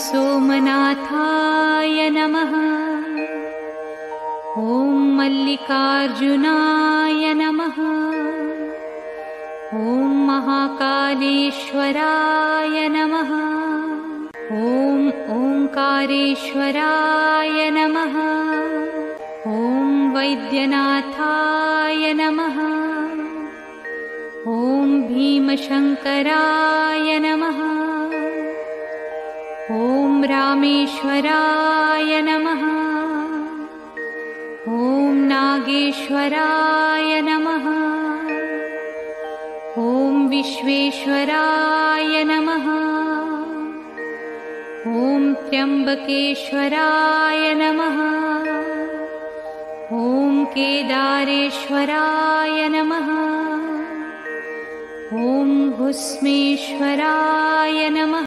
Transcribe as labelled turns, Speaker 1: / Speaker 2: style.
Speaker 1: सोमनाथाय नमः। ॐ मल्लिकार्जुनाय नमः। ॐ महाकालेश्वराय नमः। ॐ ओंकारेश्वराय नमः। ॐ वैद्यनाथाय नमः। ॐ भीमशंकराय नमः। ॐ रामेश्वराय नमः। ॐ नागेश्वराय नमः। ॐ विश्वेश्वराय नमः। ॐ त्र्यंबकेश्वराय नमः। ॐ केदारेश्वराय नमः। ॐ भुस्मेश्वराय नमः।